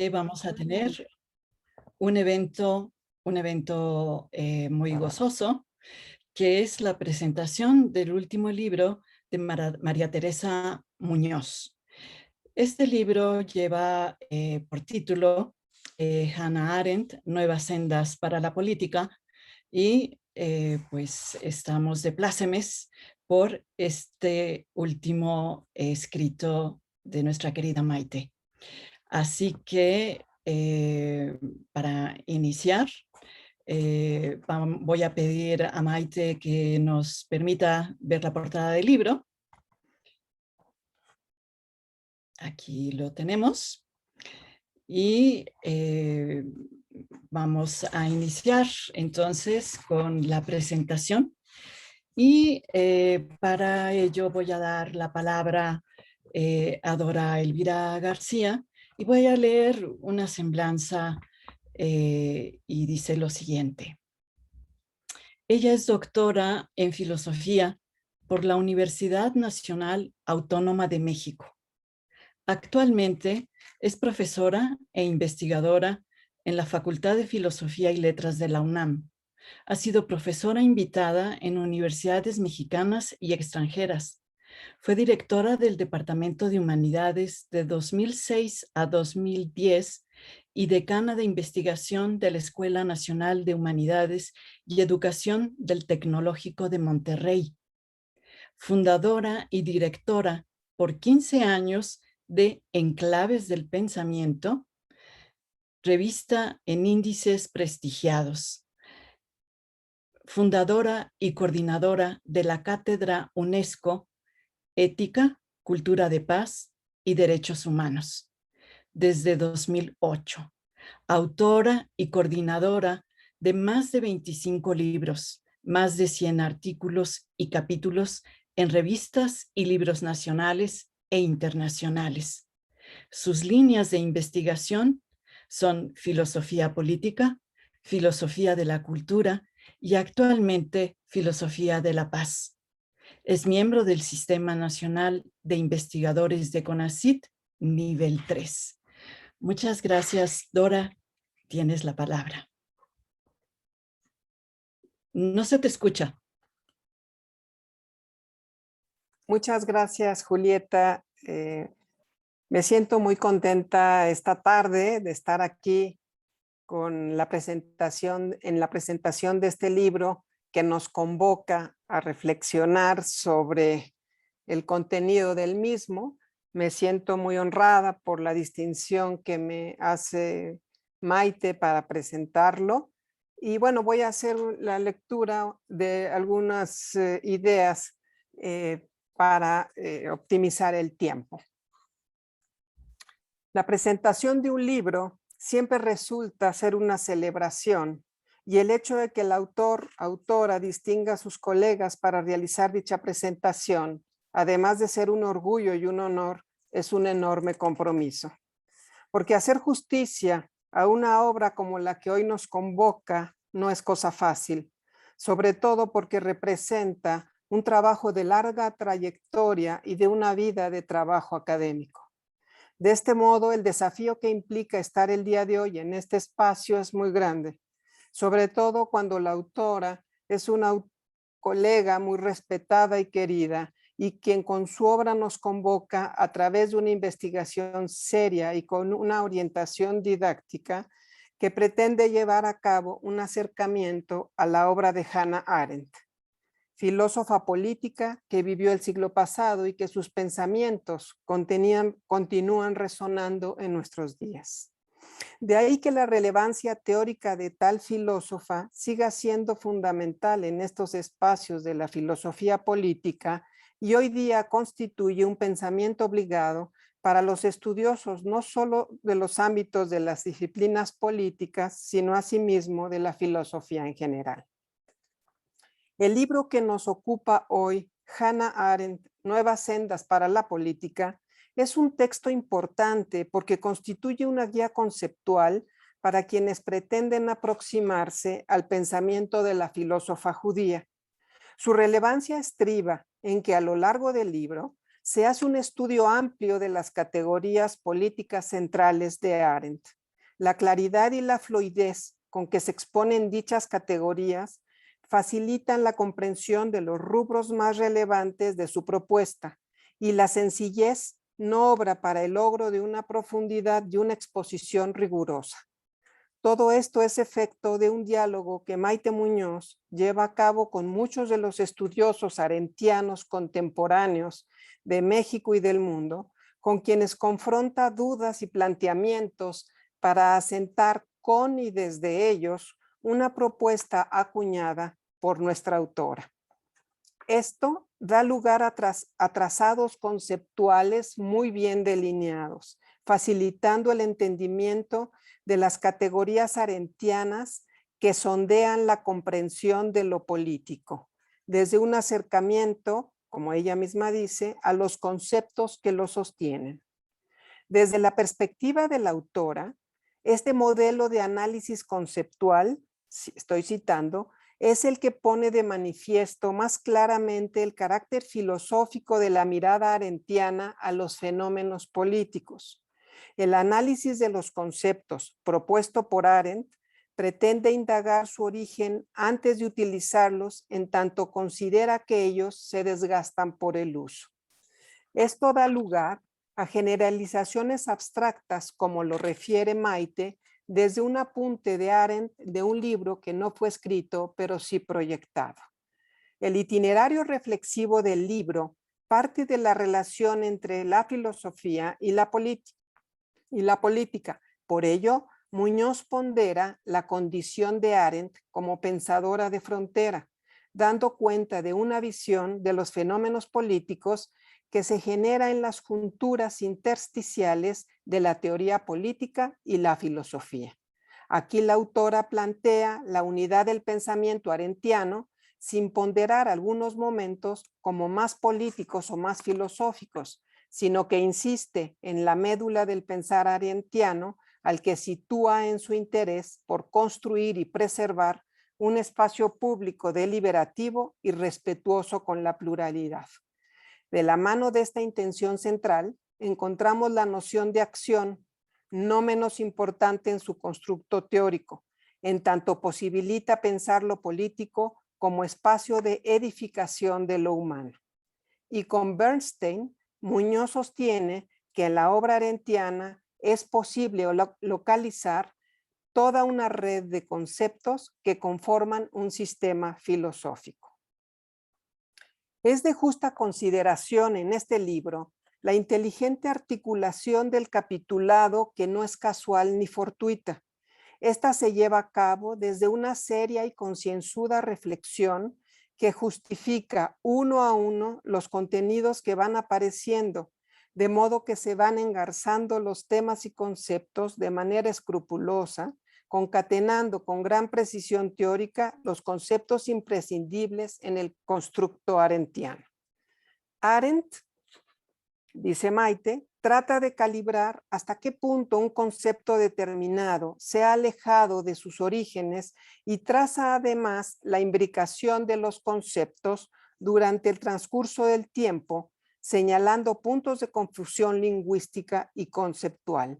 que vamos a tener un evento, muy gozoso, que es la presentación del último libro de María Teresa Muñoz. Este libro lleva por título Hannah Arendt, Nuevas sendas para la política, y pues estamos de plácemes por este último escrito de nuestra querida Maite. Así que para iniciar, voy a pedir a Maite que nos permita ver la portada del libro. Aquí lo tenemos. Y vamos a iniciar entonces con la presentación. Y para ello voy a dar la palabra a Dora Elvira García y voy a leer una semblanza y dice lo siguiente. Ella es doctora en filosofía por la Universidad Nacional Autónoma de México. Actualmente es profesora e investigadora en la Facultad de Filosofía y Letras de la UNAM. Ha sido profesora invitada en universidades mexicanas y extranjeras. Fue directora del Departamento de Humanidades de 2006 a 2010 y decana de investigación de la Escuela Nacional de Humanidades y Educación del Tecnológico de Monterrey. Fundadora y directora por 15 años de Enclaves del Pensamiento, revista en índices prestigiados. Fundadora y coordinadora de la Cátedra UNESCO Ética, Cultura de Paz y Derechos Humanos, desde 2008. Autora y coordinadora de más de 25 libros, más de 100 artículos y capítulos en revistas y libros nacionales e internacionales. Sus líneas de investigación son filosofía política, filosofía de la cultura y actualmente filosofía de la paz. Es miembro del Sistema Nacional de Investigadores de CONACYT, nivel 3. Muchas gracias, Dora. Tienes la palabra. No se te escucha. Muchas gracias, Julieta. Me siento muy contenta esta tarde de estar aquí con la presentación de este libro que nos convoca a reflexionar sobre el contenido del mismo. Me siento muy honrada por la distinción que me hace Maite para presentarlo. Y bueno, voy a hacer la lectura de algunas ideas para optimizar el tiempo. La presentación de un libro siempre resulta ser una celebración y el hecho de que el autora distinga a sus colegas para realizar dicha presentación, además de ser un orgullo y un honor, es un enorme compromiso. Porque hacer justicia a una obra como la que hoy nos convoca no es cosa fácil, sobre todo porque representa un trabajo de larga trayectoria y de una vida de trabajo académico. De este modo, el desafío que implica estar el día de hoy en este espacio es muy grande, sobre todo cuando la autora es una colega muy respetada y querida y quien con su obra nos convoca a través de una investigación seria y con una orientación didáctica que pretende llevar a cabo un acercamiento a la obra de Hannah Arendt, filósofa política que vivió el siglo pasado y que sus pensamientos continúan resonando en nuestros días. De ahí que la relevancia teórica de tal filósofa siga siendo fundamental en estos espacios de la filosofía política y hoy día constituye un pensamiento obligado para los estudiosos no solo de los ámbitos de las disciplinas políticas, sino asimismo de la filosofía en general. El libro que nos ocupa hoy, Hannah Arendt, Nuevas sendas para la política, es un texto importante porque constituye una guía conceptual para quienes pretenden aproximarse al pensamiento de la filósofa judía. Su relevancia estriba en que a lo largo del libro se hace un estudio amplio de las categorías políticas centrales de Arendt. La claridad y la fluidez con que se exponen dichas categorías facilitan la comprensión de los rubros más relevantes de su propuesta, y la sencillez no obra para el logro de una profundidad y una exposición rigurosa. Todo esto es efecto de un diálogo que Maite Muñoz lleva a cabo con muchos de los estudiosos arendtianos contemporáneos de México y del mundo, con quienes confronta dudas y planteamientos para asentar con y desde ellos una propuesta acuñada por nuestra autora. Esto da lugar a trazados conceptuales muy bien delineados, facilitando el entendimiento de las categorías arendtianas que sondean la comprensión de lo político, desde un acercamiento, como ella misma dice, a los conceptos que lo sostienen. Desde la perspectiva de la autora, este modelo de análisis conceptual, estoy citando, es el que pone de manifiesto más claramente el carácter filosófico de la mirada arendtiana a los fenómenos políticos. El análisis de los conceptos propuesto por Arendt pretende indagar su origen antes de utilizarlos, en tanto considera que ellos se desgastan por el uso. Esto da lugar a generalizaciones abstractas, como lo refiere Maite, desde un apunte de Arendt de un libro que no fue escrito, pero sí proyectado. El itinerario reflexivo del libro parte de la relación entre la filosofía y la política. Por ello, Muñoz pondera la condición de Arendt como pensadora de frontera, dando cuenta de una visión de los fenómenos políticos que se genera en las junturas intersticiales de la teoría política y la filosofía. Aquí la autora plantea la unidad del pensamiento arendtiano sin ponderar algunos momentos como más políticos o más filosóficos, sino que insiste en la médula del pensar arendtiano al que sitúa en su interés por construir y preservar un espacio público deliberativo y respetuoso con la pluralidad. De la mano de esta intención central, encontramos la noción de acción, no menos importante en su constructo teórico, en tanto posibilita pensar lo político como espacio de edificación de lo humano. Y con Bernstein, Muñoz sostiene que en la obra arendtiana es posible localizar toda una red de conceptos que conforman un sistema filosófico. Es de justa consideración en este libro la inteligente articulación del capitulado, que no es casual ni fortuita. Esta se lleva a cabo desde una seria y concienzuda reflexión que justifica uno a uno los contenidos que van apareciendo, de modo que se van engarzando los temas y conceptos de manera escrupulosa, concatenando con gran precisión teórica los conceptos imprescindibles en el constructo arendtiano. Arendt, dice Maite, trata de calibrar hasta qué punto un concepto determinado se ha alejado de sus orígenes y traza además la imbricación de los conceptos durante el transcurso del tiempo, señalando puntos de confusión lingüística y conceptual.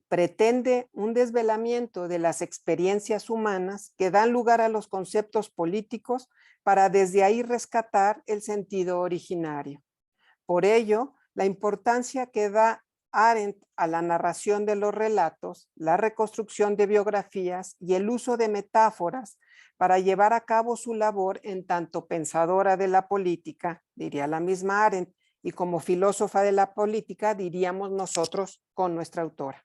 Pretende un desvelamiento de las experiencias humanas que dan lugar a los conceptos políticos para desde ahí rescatar el sentido originario. Por ello, la importancia que da Arendt a la narración de los relatos, la reconstrucción de biografías y el uso de metáforas para llevar a cabo su labor en tanto pensadora de la política, diría la misma Arendt, y como filósofa de la política, diríamos nosotros con nuestra autora.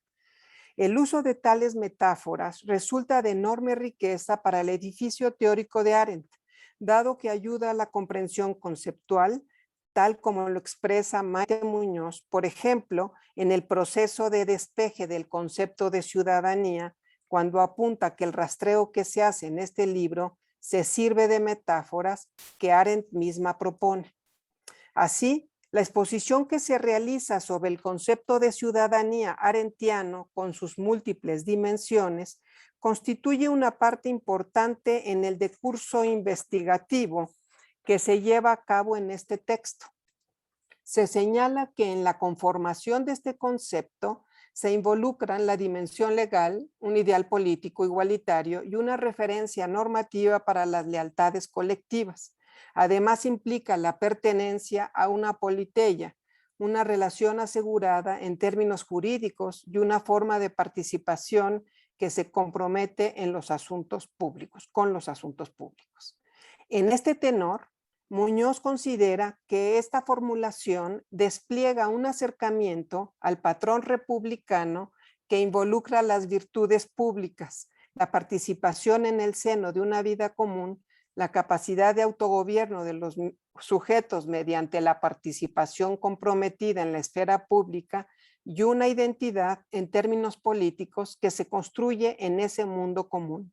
El uso de tales metáforas resulta de enorme riqueza para el edificio teórico de Arendt, dado que ayuda a la comprensión conceptual, tal como lo expresa Maite Muñoz, por ejemplo, en el proceso de despeje del concepto de ciudadanía, cuando apunta que el rastreo que se hace en este libro se sirve de metáforas que Arendt misma propone. Así, la exposición que se realiza sobre el concepto de ciudadanía arendtiano con sus múltiples dimensiones constituye una parte importante en el discurso investigativo que se lleva a cabo en este texto. Se señala que en la conformación de este concepto se involucran la dimensión legal, un ideal político igualitario y una referencia normativa para las lealtades colectivas. Además, implica la pertenencia a una politeia, una relación asegurada en términos jurídicos y una forma de participación que se compromete en los asuntos públicos, con los asuntos públicos. En este tenor, Muñoz considera que esta formulación despliega un acercamiento al patrón republicano que involucra las virtudes públicas, la participación en el seno de una vida común, la capacidad de autogobierno de los sujetos mediante la participación comprometida en la esfera pública y una identidad en términos políticos que se construye en ese mundo común.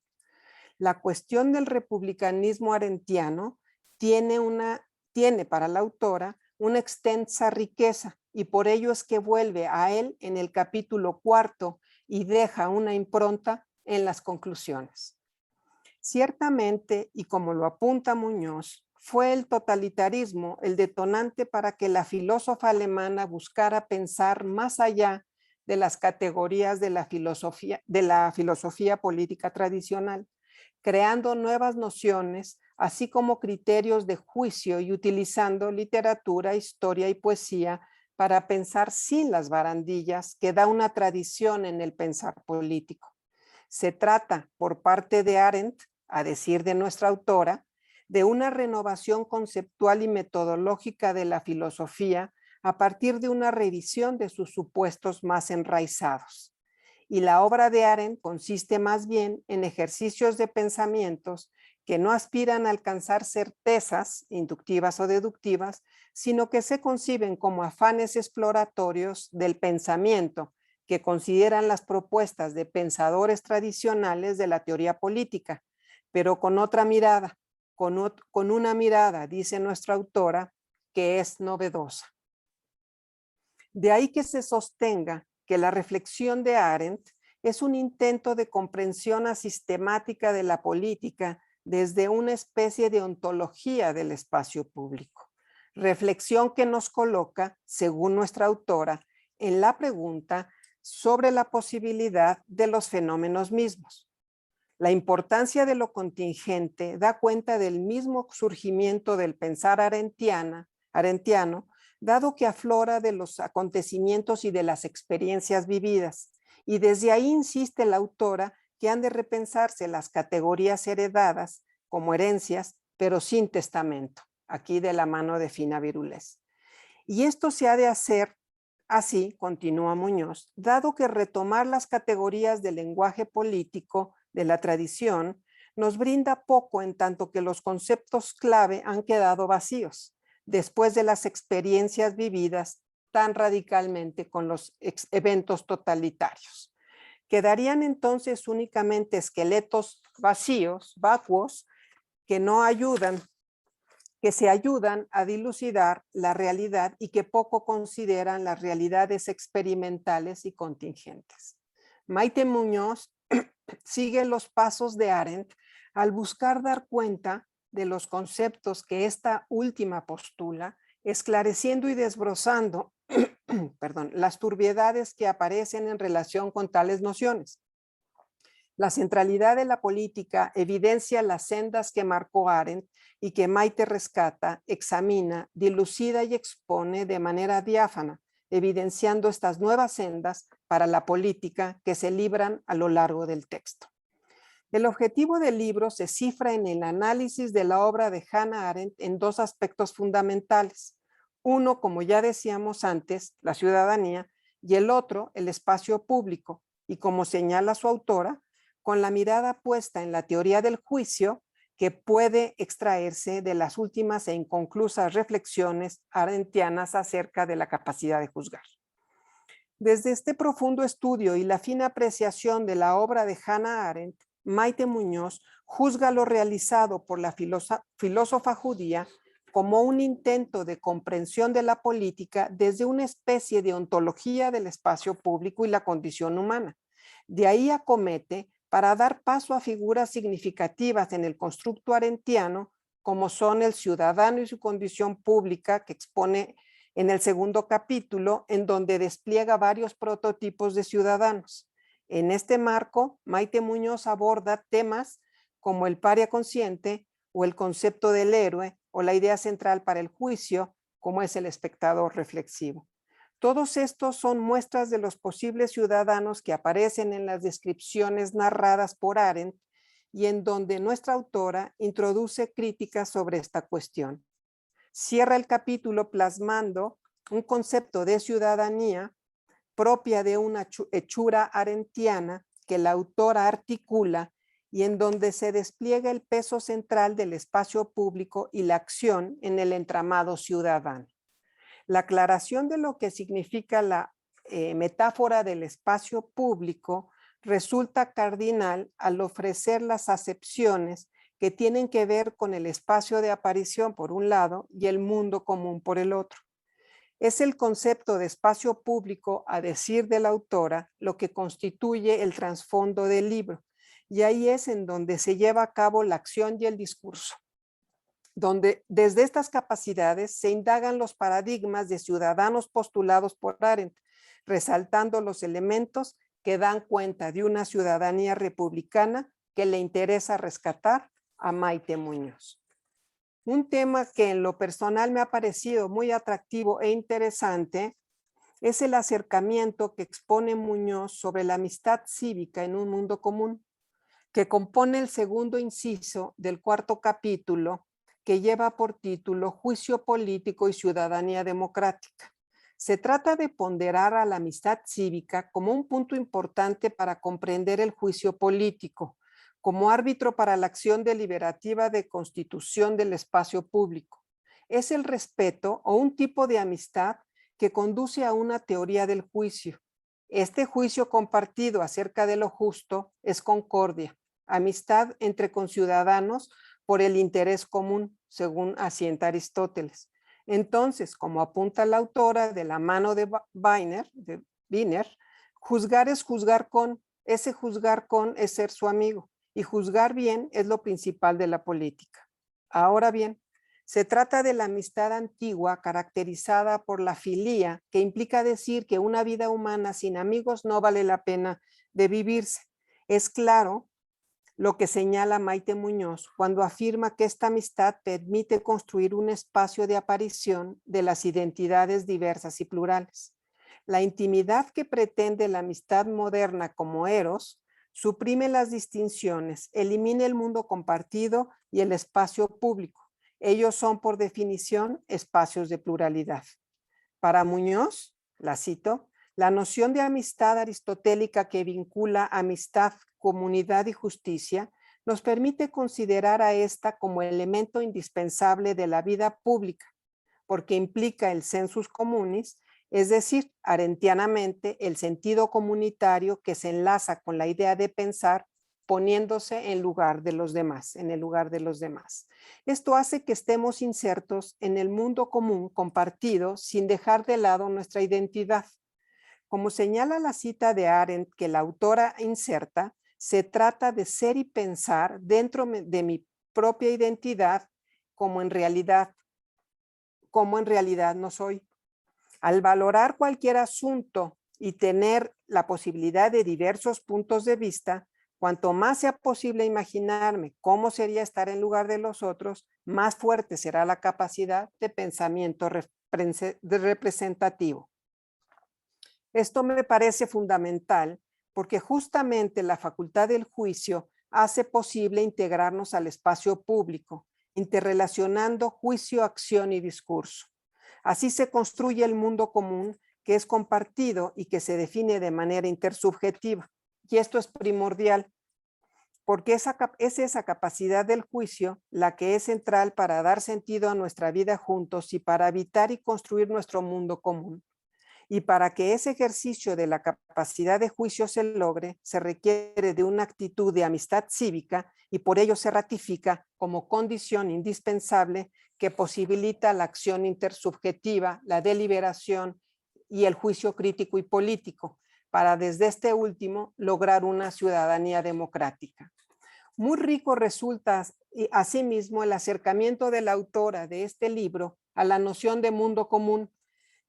La cuestión del republicanismo arendtiano tiene para la autora una extensa riqueza y por ello es que vuelve a él en el capítulo 4 y deja una impronta en las conclusiones. Ciertamente, y como lo apunta Muñoz, fue el totalitarismo el detonante para que la filósofa alemana buscara pensar más allá de las categorías de la filosofía política tradicional, creando nuevas nociones, así como criterios de juicio y utilizando literatura, historia y poesía para pensar sin las barandillas que da una tradición en el pensar político. Se trata, por parte de Arendt, a decir de nuestra autora, de una renovación conceptual y metodológica de la filosofía a partir de una revisión de sus supuestos más enraizados. Y la obra de Arendt consiste más bien en ejercicios de pensamientos que no aspiran a alcanzar certezas inductivas o deductivas, sino que se conciben como afanes exploratorios del pensamiento, que consideran las propuestas de pensadores tradicionales de la teoría política, pero con otra mirada, con una mirada, dice nuestra autora, que es novedosa. De ahí que se sostenga que la reflexión de Arendt es un intento de comprensión sistemática de la política desde una especie de ontología del espacio público. Reflexión que nos coloca, según nuestra autora, en la pregunta sobre la posibilidad de los fenómenos mismos. La importancia de lo contingente da cuenta del mismo surgimiento del pensar arendtiano, dado que aflora de los acontecimientos y de las experiencias vividas. Y desde ahí insiste la autora que han de repensarse las categorías heredadas como herencias, pero sin testamento, aquí de la mano de Fina Virulés. Y esto se ha de hacer así, continúa Muñoz, dado que retomar las categorías del lenguaje político de la tradición nos brinda poco en tanto que los conceptos clave han quedado vacíos después de las experiencias vividas tan radicalmente con los eventos totalitarios. Quedarían entonces únicamente esqueletos vacíos, vacuos, que se ayudan a dilucidar la realidad y que poco consideran las realidades experimentales y contingentes. Maite Muñoz sigue los pasos de Arendt al buscar dar cuenta de los conceptos que esta última postula, esclareciendo y desbrozando las turbiedades que aparecen en relación con tales nociones. La centralidad de la política evidencia las sendas que marcó Arendt y que Maite rescata, examina, dilucida y expone de manera diáfana, evidenciando estas nuevas sendas para la política que se libran a lo largo del texto. El objetivo del libro se cifra en el análisis de la obra de Hannah Arendt en dos aspectos fundamentales. Uno, como ya decíamos antes, la ciudadanía, y el otro, el espacio público, y como señala su autora, con la mirada puesta en la teoría del juicio que puede extraerse de las últimas e inconclusas reflexiones arendtianas acerca de la capacidad de juzgar. Desde este profundo estudio y la fina apreciación de la obra de Hannah Arendt, Maite Muñoz juzga lo realizado por la filósofa judía como un intento de comprensión de la política desde una especie de ontología del espacio público y la condición humana. De ahí acomete para dar paso a figuras significativas en el constructo arendtiano, como son el ciudadano y su condición pública que expone en el segundo capítulo, en donde despliega varios prototipos de ciudadanos. En este marco, Maite Muñoz aborda temas como el paria consciente o el concepto del héroe o la idea central para el juicio, como es el espectador reflexivo. Todos estos son muestras de los posibles ciudadanos que aparecen en las descripciones narradas por Arendt y en donde nuestra autora introduce críticas sobre esta cuestión. Cierra el capítulo plasmando un concepto de ciudadanía propia de una hechura arendtiana que la autora articula y en donde se despliega el peso central del espacio público y la acción en el entramado ciudadano. La aclaración de lo que significa la metáfora del espacio público resulta cardinal al ofrecer las acepciones que tienen que ver con el espacio de aparición por un lado y el mundo común por el otro. Es el concepto de espacio público, a decir de la autora, lo que constituye el trasfondo del libro, y ahí es en donde se lleva a cabo la acción y el discurso, donde desde estas capacidades se indagan los paradigmas de ciudadanos postulados por Arendt, resaltando los elementos que dan cuenta de una ciudadanía republicana que le interesa rescatar a Maite Muñoz. Un tema que en lo personal me ha parecido muy atractivo e interesante es el acercamiento que expone Muñoz sobre la amistad cívica en un mundo común, que compone el segundo inciso del cuarto capítulo, que lleva por título Juicio político y ciudadanía democrática. Se trata de ponderar a la amistad cívica como un punto importante para comprender el juicio político, como árbitro para la acción deliberativa de constitución del espacio público. Es el respeto o un tipo de amistad que conduce a una teoría del juicio. Este juicio compartido acerca de lo justo es concordia, amistad entre conciudadanos por el interés común, según asienta Aristóteles. Entonces, como apunta la autora de la mano de Wiener, juzgar es juzgar con, ese juzgar con es ser su amigo, y juzgar bien es lo principal de la política. Ahora bien, se trata de la amistad antigua caracterizada por la filía, que implica decir que una vida humana sin amigos no vale la pena de vivirse. Es claro lo que señala Maite Muñoz cuando afirma que esta amistad permite construir un espacio de aparición de las identidades diversas y plurales. La intimidad que pretende la amistad moderna como eros suprime las distinciones, elimina el mundo compartido y el espacio público. Ellos son, por definición, espacios de pluralidad. Para Muñoz, la cito, la noción de amistad aristotélica que vincula amistad, comunidad y justicia nos permite considerar a esta como elemento indispensable de la vida pública, porque implica el sensus communis, es decir, arendtianamente, el sentido comunitario que se enlaza con la idea de pensar poniéndose en lugar de los demás, en el lugar de los demás. Esto hace que estemos insertos en el mundo común compartido sin dejar de lado nuestra identidad. Como señala la cita de Arendt que la autora inserta, se trata de ser y pensar dentro de mi propia identidad como en realidad no soy. Al valorar cualquier asunto y tener la posibilidad de diversos puntos de vista, cuanto más sea posible imaginarme cómo sería estar en lugar de los otros, más fuerte será la capacidad de pensamiento representativo. Esto me parece fundamental porque justamente la facultad del juicio hace posible integrarnos al espacio público, interrelacionando juicio, acción y discurso. Así se construye el mundo común que es compartido y que se define de manera intersubjetiva. Y esto es primordial, porque es esa capacidad del juicio la que es central para dar sentido a nuestra vida juntos y para habitar y construir nuestro mundo común. Y para que ese ejercicio de la capacidad de juicio se logre, se requiere de una actitud de amistad cívica y por ello se ratifica como condición indispensable que posibilita la acción intersubjetiva, la deliberación y el juicio crítico y político, para desde este último lograr una ciudadanía democrática. Muy rico resulta asimismo el acercamiento de la autora de este libro a la noción de mundo común,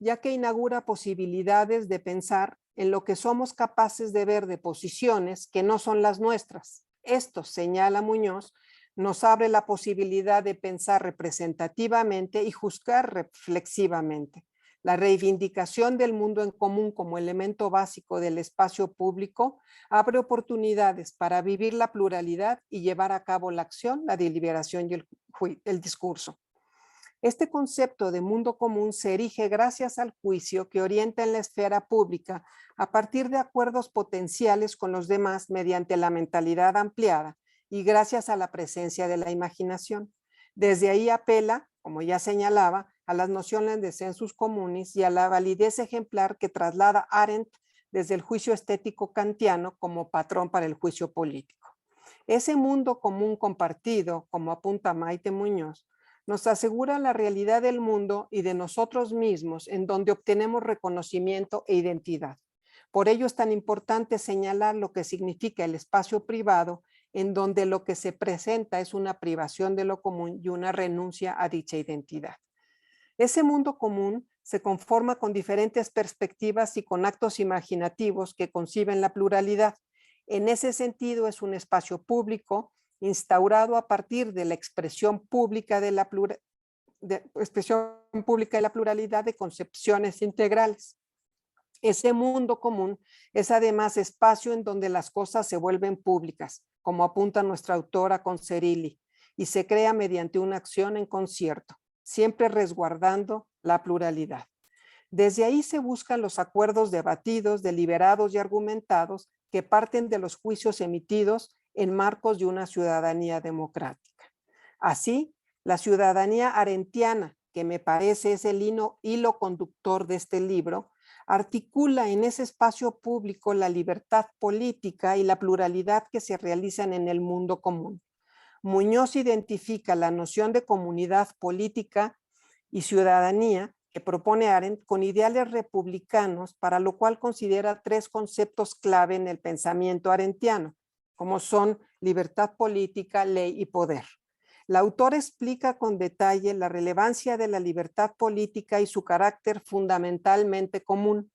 ya que inaugura posibilidades de pensar en lo que somos capaces de ver de posiciones que no son las nuestras. Esto, señala Muñoz, nos abre la posibilidad de pensar representativamente y juzgar reflexivamente. La reivindicación del mundo en común como elemento básico del espacio público abre oportunidades para vivir la pluralidad y llevar a cabo la acción, la deliberación y el discurso. Este concepto de mundo común se erige gracias al juicio que orienta en la esfera pública a partir de acuerdos potenciales con los demás mediante la mentalidad ampliada y gracias a la presencia de la imaginación. Desde ahí apela, como ya señalaba, a las nociones de sensus communis y a la validez ejemplar que traslada Arendt desde el juicio estético kantiano como patrón para el juicio político. Ese mundo común compartido, como apunta Maite Muñoz, nos asegura la realidad del mundo y de nosotros mismos, en donde obtenemos reconocimiento e identidad. Por ello es tan importante señalar lo que significa el espacio privado, en donde lo que se presenta es una privación de lo común y una renuncia a dicha identidad. Ese mundo común se conforma con diferentes perspectivas y con actos imaginativos que conciben la pluralidad. En ese sentido, es un espacio público instaurado a partir de la expresión pública de la pluralidad de concepciones integrales. Ese mundo común es además espacio en donde las cosas se vuelven públicas, como apunta nuestra autora Concerilli, y se crea mediante una acción en concierto, siempre resguardando la pluralidad. Desde ahí se buscan los acuerdos debatidos, deliberados y argumentados que parten de los juicios emitidos en marcos de una ciudadanía democrática. Así, la ciudadanía arendtiana, que me parece es el hilo conductor de este libro, articula en ese espacio público la libertad política y la pluralidad que se realizan en el mundo común. Muñoz identifica la noción de comunidad política y ciudadanía que propone Arendt con ideales republicanos, para lo cual considera tres conceptos clave en el pensamiento arendtiano, como son libertad política, ley y poder. La autora explica con detalle la relevancia de la libertad política y su carácter fundamentalmente común,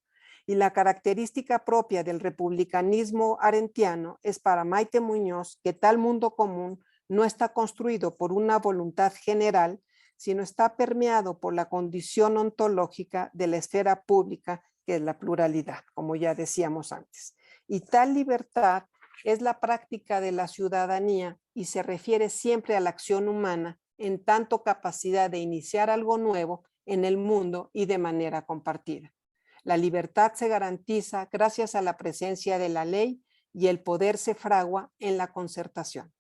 y la característica propia del republicanismo arendtiano es para Maite Muñoz que tal mundo común no está construido por una voluntad general, sino está permeado por la condición ontológica de la esfera pública, que es la pluralidad, como ya decíamos antes. Y tal libertad es la práctica de la ciudadanía y se refiere siempre a la acción humana en tanto capacidad de iniciar algo nuevo en el mundo y de manera compartida. La libertad se garantiza gracias a la presencia de la ley y el poder se fragua en la concertación.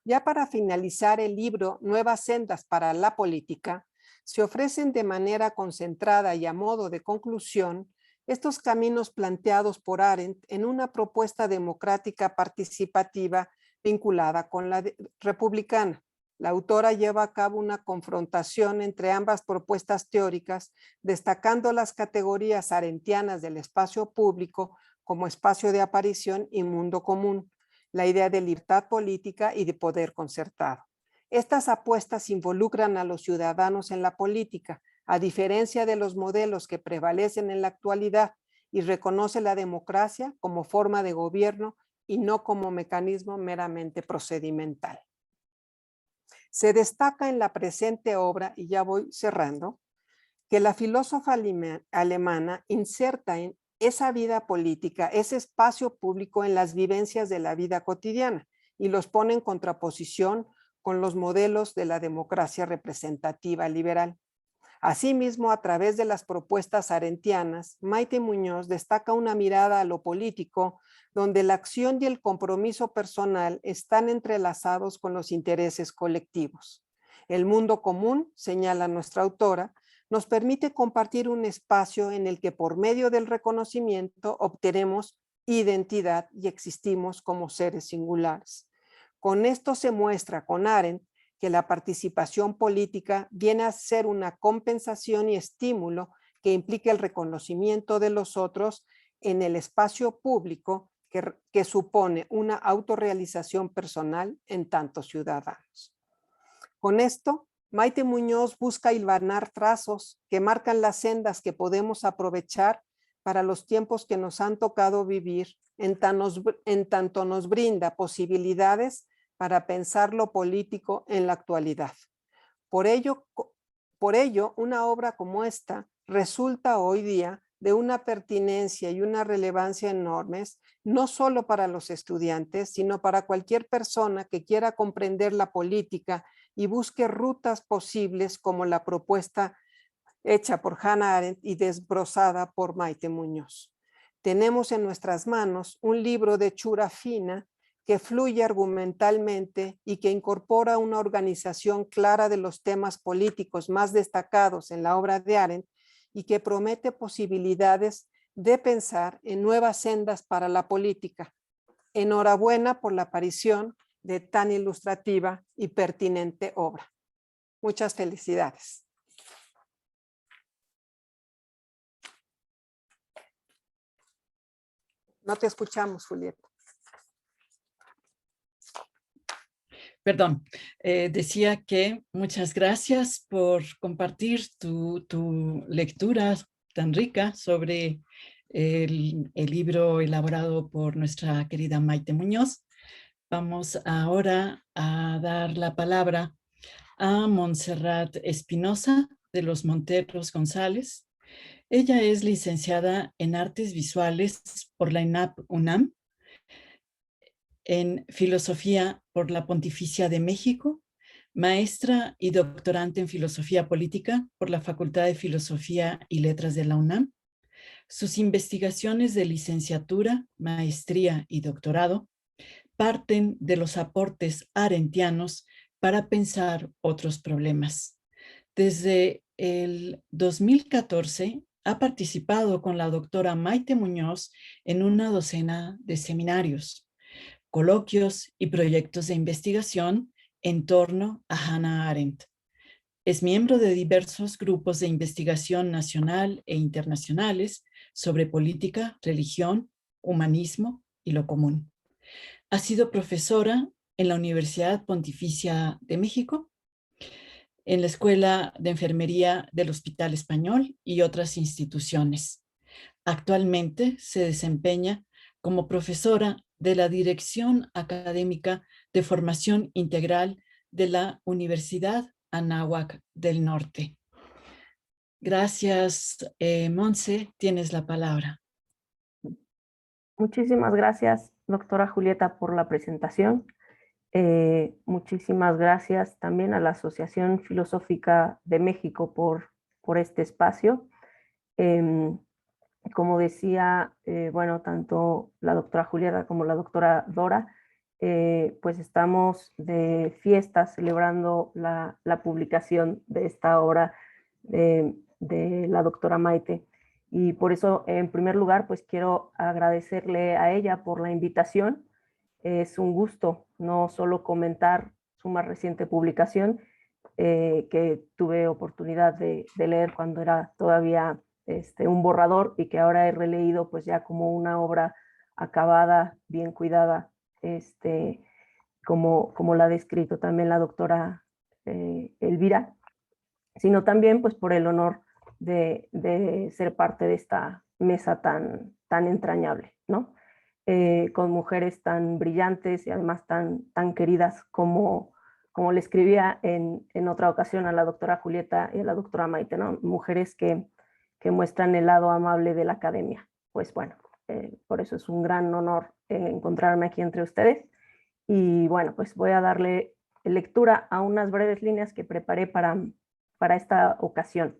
Ya para finalizar el libro Nuevas sendas para la política, se ofrecen de manera concentrada y a modo de conclusión estos caminos planteados por Arendt en una propuesta democrática participativa vinculada con la republicana. La autora lleva a cabo una confrontación entre ambas propuestas teóricas, destacando las categorías arendtianas del espacio público como espacio de aparición y mundo común, la idea de libertad política y de poder concertado. Estas apuestas involucran a los ciudadanos en la política, a diferencia de los modelos que prevalecen en la actualidad, y reconoce la democracia como forma de gobierno y no como mecanismo meramente procedimental. Se destaca en la presente obra, y ya voy cerrando, que la filósofa alemana inserta en esa vida política, ese espacio público en las vivencias de la vida cotidiana y los pone en contraposición con los modelos de la democracia representativa liberal. Asimismo, a través de las propuestas arendtianas, Maite Muñoz destaca una mirada a lo político donde la acción y el compromiso personal están entrelazados con los intereses colectivos. El mundo común, señala nuestra autora, nos permite compartir un espacio en el que por medio del reconocimiento obtenemos identidad y existimos como seres singulares. Con esto se muestra con Arendt que la participación política viene a ser una compensación y estímulo que implica el reconocimiento de los otros en el espacio público que supone una autorrealización personal en tanto ciudadanos. Con esto Maite Muñoz busca hilvanar trazos que marcan las sendas que podemos aprovechar para los tiempos que nos han tocado vivir, en tanto nos brinda posibilidades para pensar lo político en la actualidad. Por ello, una obra como esta resulta hoy día de una pertinencia y una relevancia enormes, no solo para los estudiantes, sino para cualquier persona que quiera comprender la política y busque rutas posibles como la propuesta hecha por Hannah Arendt y desbrozada por Maite Muñoz. Tenemos en nuestras manos un libro de hechura fina que fluye argumentalmente y que incorpora una organización clara de los temas políticos más destacados en la obra de Arendt y que promete posibilidades de pensar en nuevas sendas para la política. Enhorabuena por la aparición de tan ilustrativa y pertinente obra. Muchas felicidades. No te escuchamos, Julieta. Perdón, decía que muchas gracias por compartir tu lectura tan rica sobre el libro elaborado por nuestra querida Maite Muñoz. Vamos ahora a dar la palabra a Montserrat Espinosa de los Monteros González. Ella es licenciada en Artes Visuales por la UNAM, en Filosofía por la Pontificia de México, maestra y doctorante en Filosofía Política por la Facultad de Filosofía y Letras de la UNAM. Sus investigaciones de licenciatura, maestría y doctorado parten de los aportes arendtianos para pensar otros problemas. Desde el 2014 ha participado con la doctora Maite Muñoz en una docena de seminarios, coloquios y proyectos de investigación en torno a Hannah Arendt. Es miembro de diversos grupos de investigación nacional e internacionales sobre política, religión, humanismo y lo común. Ha sido profesora en la Universidad Pontificia de México, en la Escuela de Enfermería del Hospital Español y otras instituciones. Actualmente se desempeña como profesora de la Dirección Académica de Formación Integral de la Universidad Anáhuac del Norte. Gracias, Monse, tienes la palabra. Muchísimas gracias, doctora Julieta, por la presentación. Muchísimas gracias también a la Asociación Filosófica de México por este espacio. Como decía, bueno, tanto la doctora Julieta como la doctora Dora, pues estamos de fiesta celebrando la publicación de esta obra de la doctora Maite. Y por eso, en primer lugar, pues quiero agradecerle a ella por la invitación. Es un gusto no solo comentar su más reciente publicación, que tuve oportunidad de leer cuando era todavía un borrador y que ahora he releído pues ya como una obra acabada, bien cuidada, como la ha descrito también la doctora Elvira, sino también pues por el honor de ser parte de esta mesa tan entrañable, ¿no? Con mujeres tan brillantes y además tan queridas como le escribía en otra ocasión a la doctora Julieta y a la doctora Maite, ¿no? Mujeres que muestran el lado amable de la academia. Pues bueno, por eso es un gran honor encontrarme aquí entre ustedes. Y bueno, pues voy a darle lectura a unas breves líneas que preparé para esta ocasión.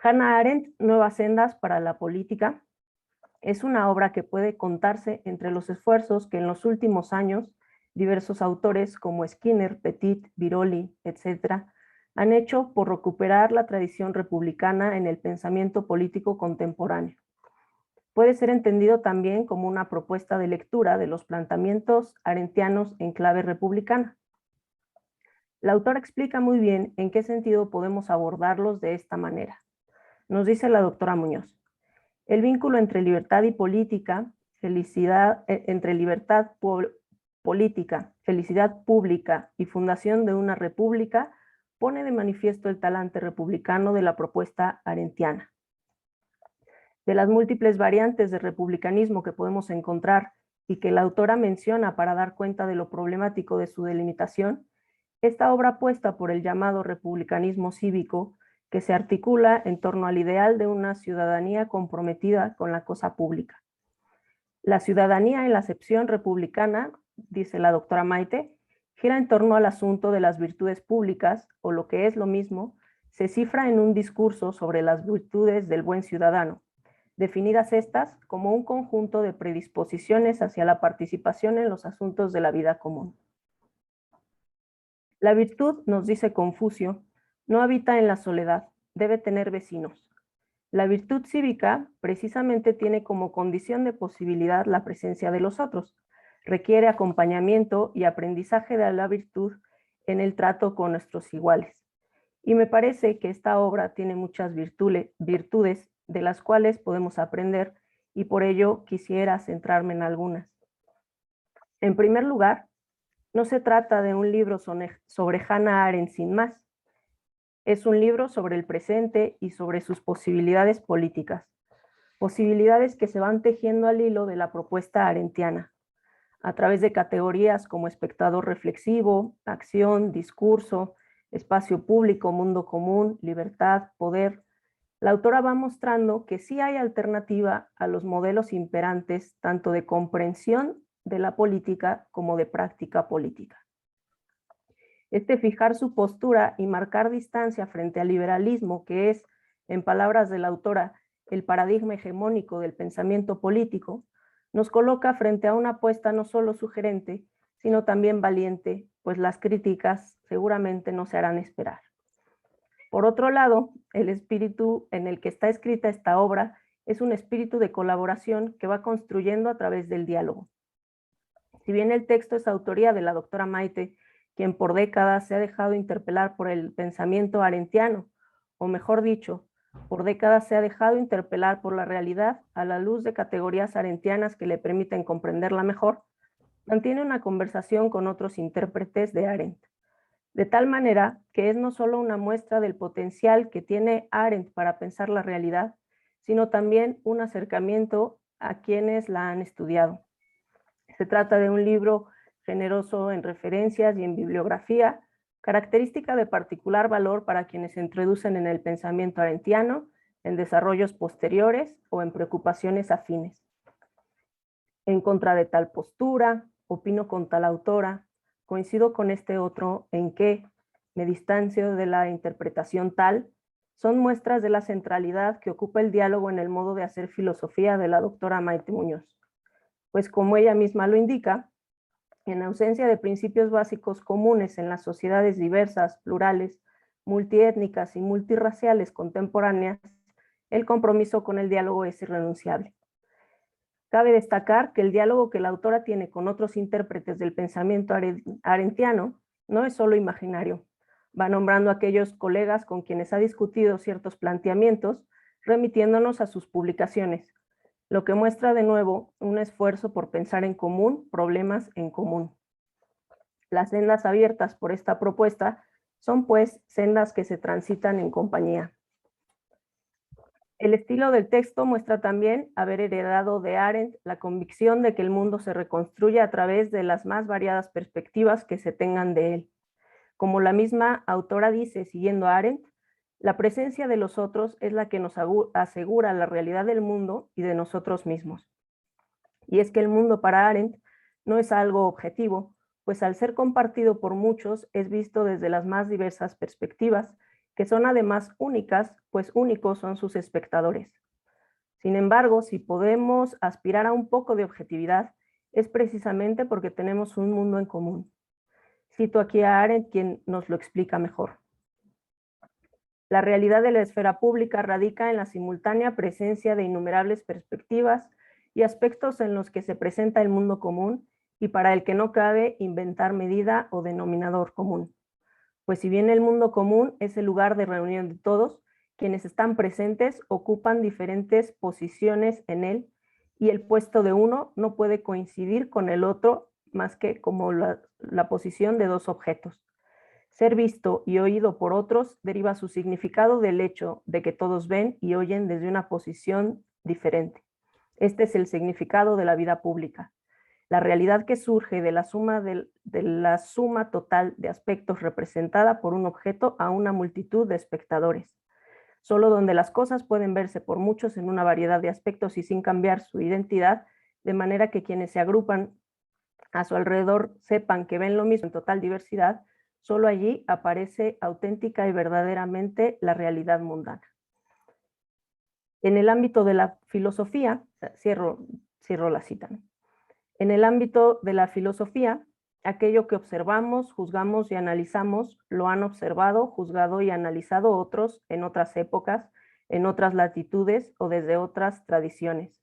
Hannah Arendt, Nuevas sendas para la política, es una obra que puede contarse entre los esfuerzos que en los últimos años diversos autores como Skinner, Petit, Biroli, etc., han hecho por recuperar la tradición republicana en el pensamiento político contemporáneo. Puede ser entendido también como una propuesta de lectura de los planteamientos arendtianos en clave republicana. La autora explica muy bien en qué sentido podemos abordarlos de esta manera. Nos dice la doctora Muñoz: el vínculo entre libertad y política, entre libertad política, felicidad pública y fundación de una república pone de manifiesto el talante republicano de la propuesta arendtiana. De las múltiples variantes de republicanismo que podemos encontrar y que la autora menciona para dar cuenta de lo problemático de su delimitación, esta obra apuesta por el llamado republicanismo cívico, que se articula en torno al ideal de una ciudadanía comprometida con la cosa pública. La ciudadanía en la acepción republicana, dice la doctora Maite, gira en torno al asunto de las virtudes públicas, o lo que es lo mismo, se cifra en un discurso sobre las virtudes del buen ciudadano, definidas estas como un conjunto de predisposiciones hacia la participación en los asuntos de la vida común. La virtud, nos dice Confucio, no habita en la soledad, debe tener vecinos. La virtud cívica precisamente tiene como condición de posibilidad la presencia de los otros, requiere acompañamiento y aprendizaje de la virtud en el trato con nuestros iguales. Y me parece que esta obra tiene muchas virtudes de las cuales podemos aprender y por ello quisiera centrarme en algunas. En primer lugar, no se trata de un libro sobre Hannah Arendt sin más. Es un libro sobre el presente y sobre sus posibilidades políticas, posibilidades que se van tejiendo al hilo de la propuesta arendtiana, a través de categorías como espectador reflexivo, acción, discurso, espacio público, mundo común, libertad, poder. La autora va mostrando que sí hay alternativa a los modelos imperantes, tanto de comprensión de la política como de práctica política. Fijar su postura y marcar distancia frente al liberalismo, que es, en palabras de la autora, el paradigma hegemónico del pensamiento político, nos coloca frente a una apuesta no solo sugerente, sino también valiente, pues las críticas seguramente no se harán esperar. Por otro lado, el espíritu en el que está escrita esta obra es un espíritu de colaboración que va construyendo a través del diálogo. Si bien el texto es autoría de la doctora Maite, quien por décadas se ha dejado interpelar por el pensamiento arendtiano, o mejor dicho, por décadas se ha dejado interpelar por la realidad a la luz de categorías arendtianas que le permiten comprenderla mejor, mantiene una conversación con otros intérpretes de Arendt, de tal manera que es no solo una muestra del potencial que tiene Arendt para pensar la realidad, sino también un acercamiento a quienes la han estudiado. Se trata de un libro generoso en referencias y en bibliografía, característica de particular valor para quienes se introducen en el pensamiento arendtiano, en desarrollos posteriores o en preocupaciones afines. En contra de tal postura, opino con tal autora, coincido con este otro en que, me distancio de la interpretación tal, son muestras de la centralidad que ocupa el diálogo en el modo de hacer filosofía de la doctora Maite Muñoz. Pues como ella misma lo indica, en ausencia de principios básicos comunes en las sociedades diversas, plurales, multiétnicas y multirraciales contemporáneas, el compromiso con el diálogo es irrenunciable. Cabe destacar que el diálogo que la autora tiene con otros intérpretes del pensamiento arendtiano no es solo imaginario. Va nombrando a aquellos colegas con quienes ha discutido ciertos planteamientos, remitiéndonos a sus publicaciones, lo que muestra de nuevo un esfuerzo por pensar en común, problemas en común. Las sendas abiertas por esta propuesta son pues sendas que se transitan en compañía. El estilo del texto muestra también haber heredado de Arendt la convicción de que el mundo se reconstruye a través de las más variadas perspectivas que se tengan de él. Como la misma autora dice, siguiendo a Arendt, la presencia de los otros es la que nos asegura la realidad del mundo y de nosotros mismos. Y es que el mundo para Arendt no es algo objetivo, pues al ser compartido por muchos es visto desde las más diversas perspectivas, que son además únicas, pues únicos son sus espectadores. Sin embargo, si podemos aspirar a un poco de objetividad, es precisamente porque tenemos un mundo en común. Cito aquí a Arendt, quien nos lo explica mejor. La realidad de la esfera pública radica en la simultánea presencia de innumerables perspectivas y aspectos en los que se presenta el mundo común y para el que no cabe inventar medida o denominador común. Pues si bien el mundo común es el lugar de reunión de todos, quienes están presentes ocupan diferentes posiciones en él y el puesto de uno no puede coincidir con el otro más que como la posición de dos objetos. Ser visto y oído por otros deriva su significado del hecho de que todos ven y oyen desde una posición diferente. Este es el significado de la vida pública. La realidad que surge de la suma total de aspectos representada por un objeto a una multitud de espectadores. Solo donde las cosas pueden verse por muchos en una variedad de aspectos y sin cambiar su identidad, de manera que quienes se agrupan a su alrededor sepan que ven lo mismo en total diversidad, solo allí aparece auténtica y verdaderamente la realidad mundana. En el ámbito de la filosofía, cierro la cita, ¿no? En el ámbito de la filosofía, aquello que observamos, juzgamos y analizamos, lo han observado, juzgado y analizado otros en otras épocas, en otras latitudes o desde otras tradiciones.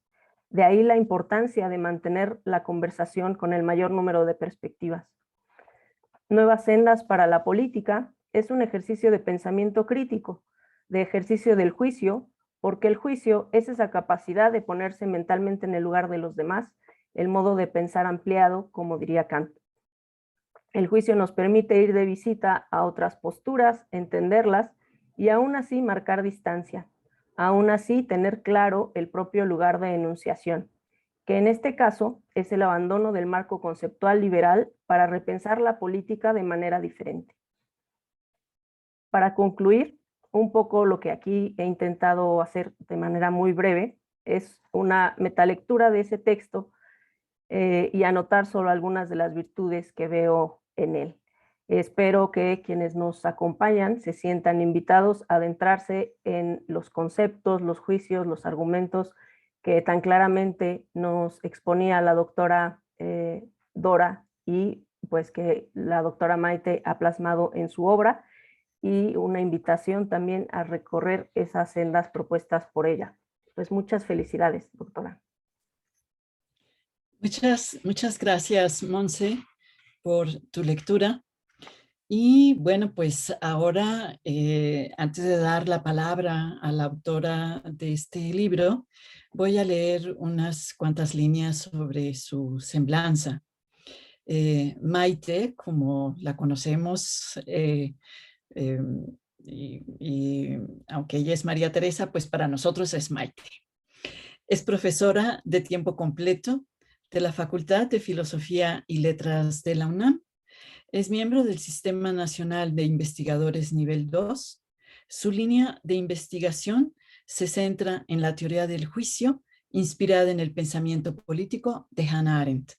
De ahí la importancia de mantener la conversación con el mayor número de perspectivas. Nuevas sendas para la política es un ejercicio de pensamiento crítico, de ejercicio del juicio, porque el juicio es esa capacidad de ponerse mentalmente en el lugar de los demás, el modo de pensar ampliado, como diría Kant. El juicio nos permite ir de visita a otras posturas, entenderlas y aún así marcar distancia, aún así tener claro el propio lugar de enunciación, que en este caso es el abandono del marco conceptual liberal para repensar la política de manera diferente. Para concluir, un poco lo que aquí he intentado hacer de manera muy breve es una metalectura de ese texto y anotar solo algunas de las virtudes que veo en él. Espero que quienes nos acompañan se sientan invitados a adentrarse en los conceptos, los juicios, los argumentos que tan claramente nos exponía la doctora Dora y pues que la doctora Maite ha plasmado en su obra, y una invitación también a recorrer esas sendas propuestas por ella. Pues muchas felicidades, doctora. Muchas gracias, Monse, por tu lectura. Y bueno, pues ahora, antes de dar la palabra a la autora de este libro, voy a leer unas cuantas líneas sobre su semblanza. Maite, como la conocemos, y aunque ella es María Teresa, pues para nosotros es Maite. Es profesora de tiempo completo de la Facultad de Filosofía y Letras de la UNAM. Es miembro del Sistema Nacional de Investigadores Nivel 2. Su línea de investigación se centra en la teoría del juicio, inspirada en el pensamiento político de Hannah Arendt.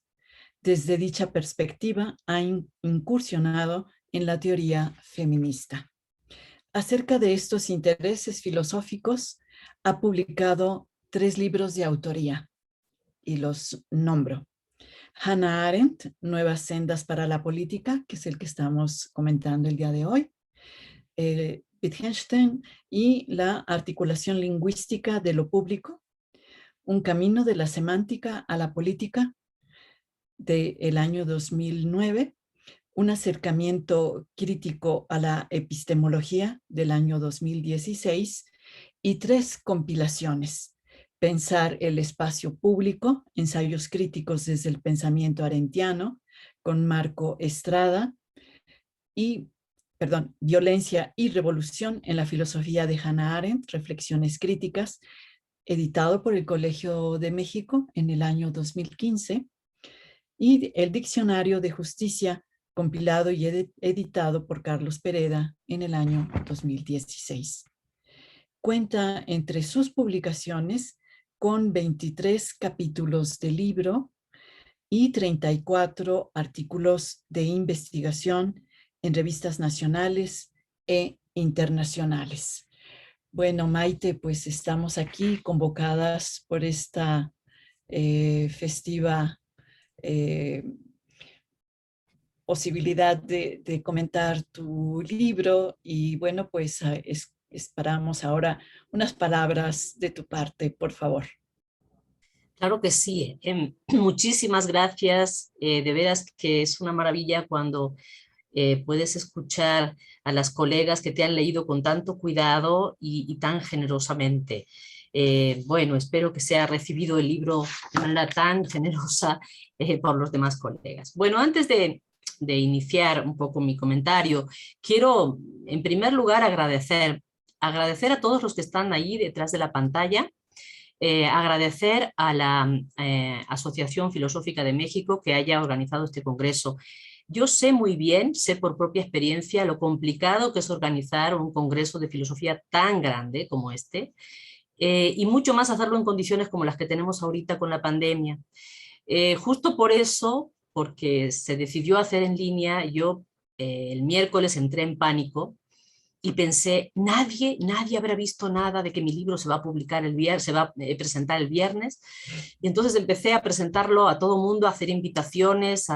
Desde dicha perspectiva, ha incursionado en la teoría feminista. Acerca de estos intereses filosóficos, ha publicado 3 libros de autoría, y los nombro. Hannah Arendt, Nuevas sendas para la política, que es el que estamos comentando el día de hoy. Wittgenstein y la articulación lingüística de lo público. Un camino de la semántica a la política, del año 2009. Un acercamiento crítico a la epistemología, del año 2016. Y 3 compilaciones. Pensar el espacio público, ensayos críticos desde el pensamiento arendtiano, con Marco Estrada, y, Violencia y revolución en la filosofía de Hannah Arendt, reflexiones críticas, editado por el Colegio de México en el año 2015, y el Diccionario de Justicia, compilado y editado por Carlos Pereda en el año 2016. Cuenta entre sus publicaciones con 23 capítulos de libro y 34 artículos de investigación en revistas nacionales e internacionales. Bueno, Maite, pues estamos aquí convocadas por esta festiva posibilidad de comentar tu libro, y bueno, pues esperamos ahora unas palabras de tu parte, por favor. Claro que sí. Muchísimas gracias. De veras que es una maravilla cuando puedes escuchar a las colegas que te han leído con tanto cuidado y tan generosamente. Bueno, espero que sea recibido el libro de manera tan generosa por los demás colegas. Bueno, antes de de iniciar un poco mi comentario, quiero en primer lugar agradecer a todos los que están ahí detrás de la pantalla, agradecer a la Asociación Filosófica de México que haya organizado este congreso. Yo sé muy bien, sé por propia experiencia lo complicado que es organizar un congreso de filosofía tan grande como este, y mucho más hacerlo en condiciones como las que tenemos ahorita con la pandemia. Justo por eso, porque se decidió hacer en línea, yo el miércoles entré en pánico y pensé, nadie habrá visto nada de que mi libro se va a publicar el viernes, se va a presentar el viernes. Y entonces empecé a presentarlo a todo mundo, a hacer invitaciones,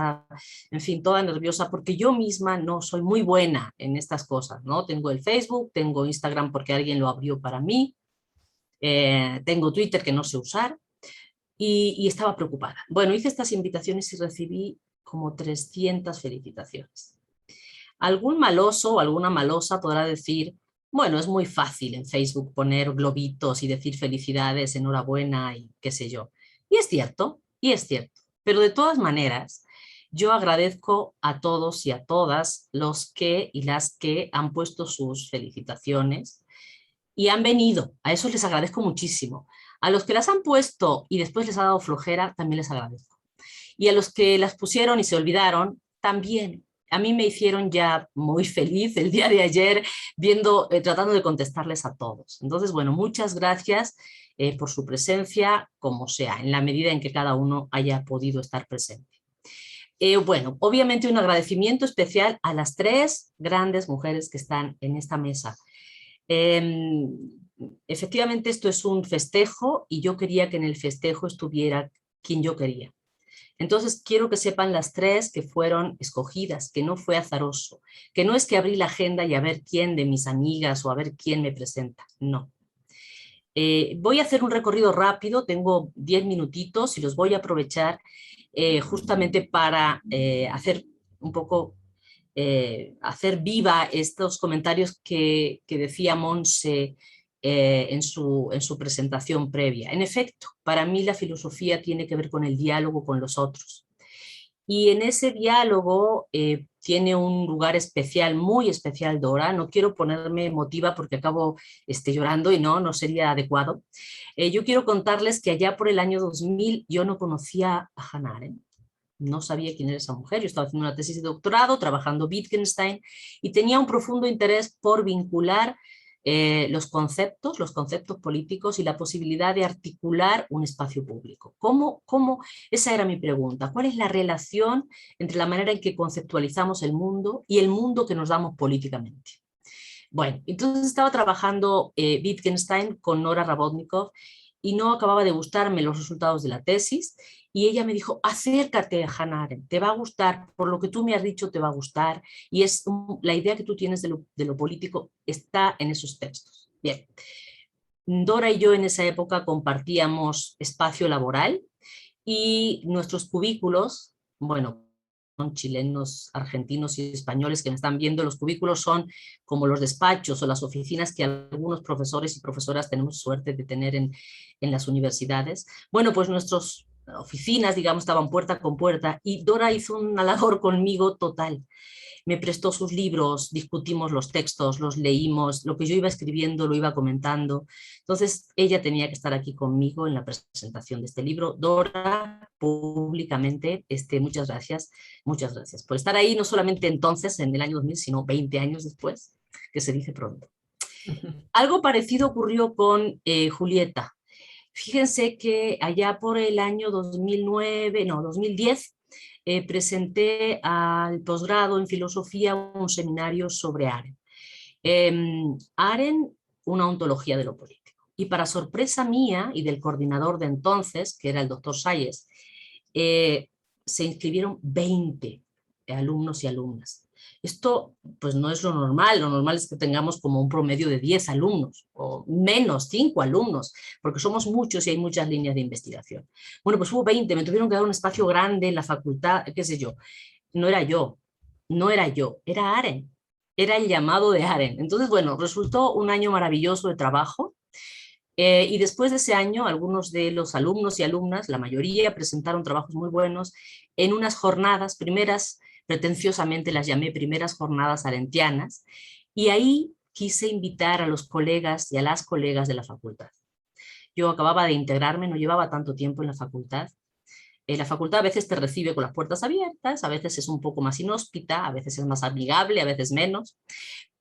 en fin, toda nerviosa, porque yo misma no soy muy buena en estas cosas, ¿no? Tengo el Facebook, tengo Instagram porque alguien lo abrió para mí, tengo Twitter que no sé usar, y estaba preocupada. Bueno, hice estas invitaciones y recibí como 300 felicitaciones. Algún maloso o alguna malosa podrá decir, bueno, es muy fácil en Facebook poner globitos y decir felicidades, enhorabuena y qué sé yo. Y es cierto, pero de todas maneras, yo agradezco a todos y a todas los que y las que han puesto sus felicitaciones y han venido. A eso les agradezco muchísimo. A los que las han puesto y después les ha dado flojera, también les agradezco. Y a los que las pusieron y se olvidaron, también. A mí me hicieron ya muy feliz el día de ayer tratando de contestarles a todos. Entonces, bueno, muchas gracias por su presencia, como sea, en la medida en que cada uno haya podido estar presente. Bueno, obviamente un agradecimiento especial a las 3 grandes mujeres que están en esta mesa. Efectivamente esto es un festejo y yo quería que en el festejo estuviera quien yo quería. Entonces quiero que sepan las 3 que fueron escogidas, que no fue azaroso, que no es que abrí la agenda y a ver quién de mis amigas o a ver quién me presenta, no. Voy a hacer un recorrido rápido, tengo 10 minutitos y los voy a aprovechar justamente para hacer un poco, hacer viva estos comentarios que decía Monse en su presentación previa. En efecto, para mí la filosofía tiene que ver con el diálogo con los otros. Y en ese diálogo tiene un lugar especial, muy especial, Dora. No quiero ponerme emotiva porque acabo llorando y no sería adecuado. Yo quiero contarles que allá por el año 2000 yo no conocía a Hannah Arendt. No sabía quién era esa mujer. Yo estaba haciendo una tesis de doctorado, trabajando Wittgenstein, y tenía un profundo interés por vincular los conceptos políticos y la posibilidad de articular un espacio público. Esa era mi pregunta. ¿Cuál es la relación entre la manera en que conceptualizamos el mundo y el mundo que nos damos políticamente? Bueno, entonces estaba trabajando Wittgenstein con Nora Rabotnikov y no acababa de gustarme los resultados de la tesis, y ella me dijo, acércate a Hannah Arendt, te va a gustar, por lo que tú me has dicho te va a gustar, y la idea que tú tienes de lo político está en esos textos. Bien, Dora y yo en esa época compartíamos espacio laboral y nuestros cubículos, bueno, son chilenos, argentinos y españoles que me están viendo, los cubículos son como los despachos o las oficinas que algunos profesores y profesoras tenemos suerte de tener en las universidades. Bueno, pues nuestras oficinas, digamos, estaban puerta con puerta, y Dora hizo una labor conmigo total. Me prestó sus libros, discutimos los textos, los leímos, lo que yo iba escribiendo lo iba comentando. Entonces ella tenía que estar aquí conmigo en la presentación de este libro. Dora, públicamente, muchas gracias por estar ahí, no solamente entonces, en el año 2000, sino 20 años después, que se dice pronto. Algo parecido ocurrió con Julieta. Fíjense que allá por el año 2010, presenté al posgrado en filosofía un seminario sobre Arendt. Arendt, una ontología de lo político. Y para sorpresa mía y del coordinador de entonces, que era el doctor Salles, se inscribieron 20 alumnos y alumnas. Esto pues no es lo normal es que tengamos como un promedio de 10 alumnos, o menos 5 alumnos, porque somos muchos y hay muchas líneas de investigación. Bueno, pues hubo 20, me tuvieron que dar un espacio grande en la facultad, qué sé yo. No era yo, era Arendt, era el llamado de Arendt. Entonces, bueno, resultó un año maravilloso de trabajo, y después de ese año, algunos de los alumnos y alumnas, la mayoría, presentaron trabajos muy buenos en unas jornadas, primeras pretenciosamente las llamé primeras jornadas arentianas, y ahí quise invitar a los colegas y a las colegas de la facultad. Yo acababa de integrarme, no llevaba tanto tiempo en la facultad. La facultad a veces te recibe con las puertas abiertas, a veces es un poco más inhóspita, a veces es más amigable, a veces menos,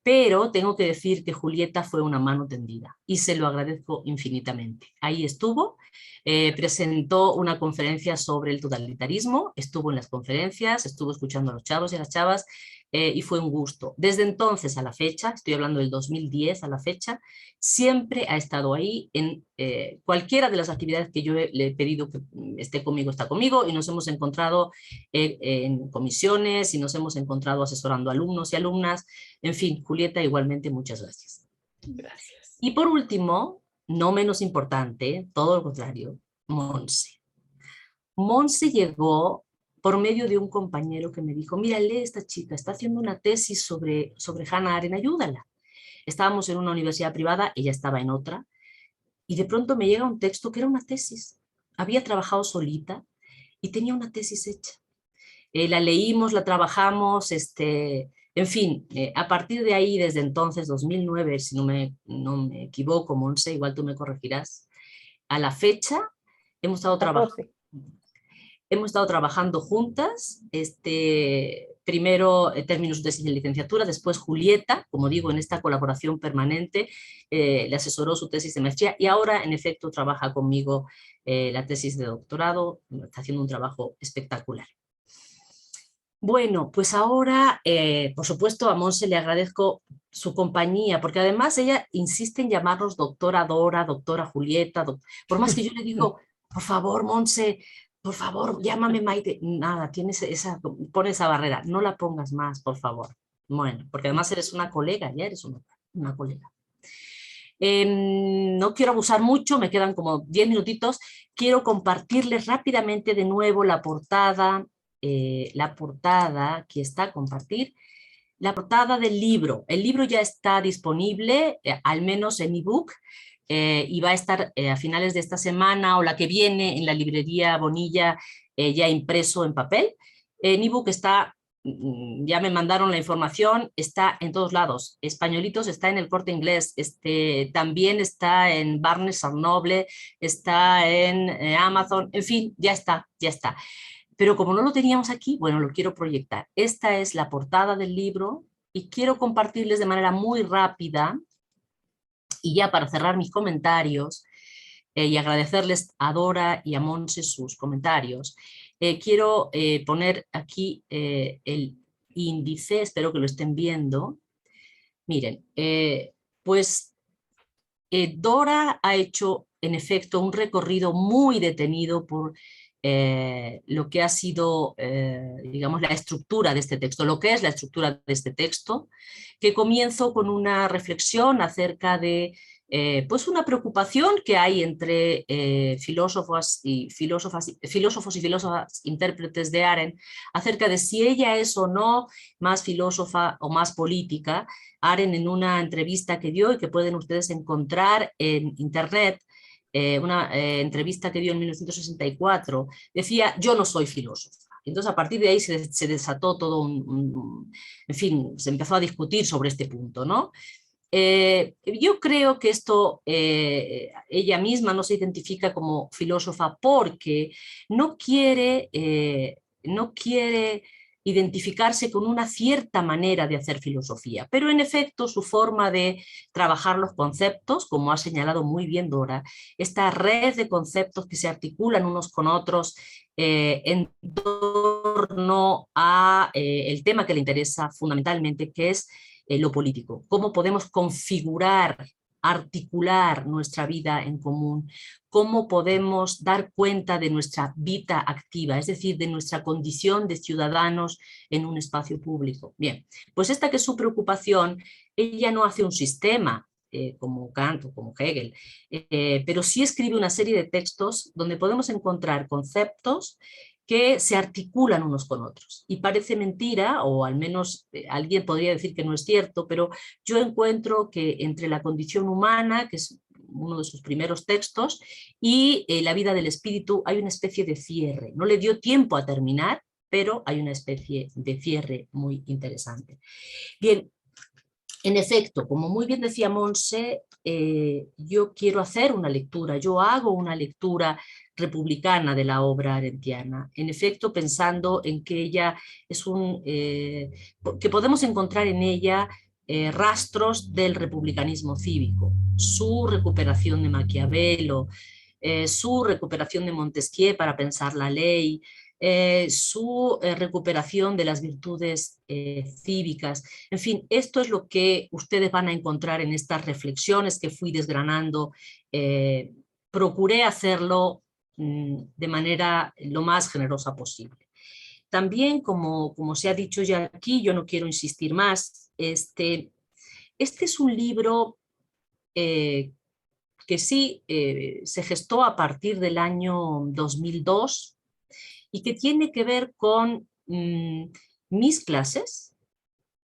pero tengo que decir que Julieta fue una mano tendida y se lo agradezco infinitamente. Ahí estuvo, presentó una conferencia sobre el totalitarismo, estuvo en las conferencias, estuvo escuchando a los chavos y a las chavas, y fue un gusto. Desde entonces a la fecha, estoy hablando del 2010 a la fecha, siempre ha estado ahí en cualquiera de las actividades que yo le he pedido que esté conmigo, está conmigo, y nos hemos encontrado en comisiones, y nos hemos encontrado asesorando alumnos y alumnas. En fin, Julieta, igualmente muchas gracias. Gracias. Y por último, no menos importante, todo lo contrario, Monse. Monse llegó por medio de un compañero que me dijo, mira, lee esta chica, está haciendo una tesis sobre Hannah Arendt, ayúdala. Estábamos en una universidad privada, ella estaba en otra, y de pronto me llega un texto que era una tesis. Había trabajado solita y tenía una tesis hecha. La leímos, la trabajamos, en fin, a partir de ahí, desde entonces, 2009, si no me equivoco, Monse, igual tú me corregirás, a la fecha hemos estado trabajando. Hemos estado trabajando juntas, primero terminó su tesis de licenciatura, después Julieta, como digo, en esta colaboración permanente, le asesoró su tesis de maestría, y ahora en efecto trabaja conmigo la tesis de doctorado, está haciendo un trabajo espectacular. Bueno, pues ahora, por supuesto, a Monse le agradezco su compañía, porque además ella insiste en llamarnos doctora Dora, doctora Julieta, por más que yo le digo, por favor, Monse, por favor, llámame Maite, nada, pone esa barrera, no la pongas más, por favor. Bueno, porque además eres una colega, ya eres una colega. No quiero abusar mucho, me quedan como 10 minutitos, quiero compartirles rápidamente de nuevo la portada que está a compartir, la portada del libro. El libro ya está disponible, al menos en ebook, y va a estar a finales de esta semana o la que viene en la librería Bonilla, ya impreso en papel. En ebook está, ya me mandaron la información, está en todos lados. Españolitos está en El Corte Inglés, también está en Barnes & Noble, está en Amazon, en fin, ya está, ya está. Pero como no lo teníamos aquí, bueno, lo quiero proyectar. Esta es la portada del libro y quiero compartirles de manera muy rápida, y ya para cerrar mis comentarios y agradecerles a Dora y a Monse sus comentarios, quiero poner aquí el índice, espero que lo estén viendo. Miren, pues Dora ha hecho en efecto un recorrido muy detenido por lo que ha sido, digamos, la estructura de este texto, lo que es la estructura de este texto, que comienzo con una reflexión acerca de pues una preocupación que hay entre filósofos y filósofas intérpretes de Arendt acerca de si ella es o no más filósofa o más política. Arendt, en una entrevista que dio y que pueden ustedes encontrar en internet, una entrevista que dio en 1964, decía, yo no soy filósofa. Entonces a partir de ahí se desató todo en fin, se empezó a discutir sobre este punto, ¿no? Yo creo que esto, ella misma no se identifica como filósofa porque no quiere identificarse con una cierta manera de hacer filosofía, pero en efecto su forma de trabajar los conceptos, como ha señalado muy bien Dora, esta red de conceptos que se articulan unos con otros en torno a el tema que le interesa fundamentalmente, que es lo político, cómo podemos configurar, articular nuestra vida en común, cómo podemos dar cuenta de nuestra vida activa, es decir, de nuestra condición de ciudadanos en un espacio público. Bien, pues esta que es su preocupación, ella no hace un sistema como Kant o como Hegel, pero sí escribe una serie de textos donde podemos encontrar conceptos que se articulan unos con otros. Y parece mentira, o al menos alguien podría decir que no es cierto, pero yo encuentro que entre la condición humana, que es uno de sus primeros textos, y la vida del espíritu hay una especie de cierre. No le dio tiempo a terminar, pero hay una especie de cierre muy interesante. Bien, en efecto, como muy bien decía Monse, yo quiero hacer una lectura, yo hago una lectura republicana de la obra arendtiana, en efecto pensando en que ella es que podemos encontrar en ella rastros del republicanismo cívico, su recuperación de Maquiavelo, su recuperación de Montesquieu para pensar la ley, su recuperación de las virtudes cívicas. En fin, esto es lo que ustedes van a encontrar en estas reflexiones que fui desgranando. Procuré hacerlo de manera lo más generosa posible. También, como se ha dicho ya aquí, yo no quiero insistir más, este es un libro que sí se gestó a partir del año 2002 y que tiene que ver con mis clases,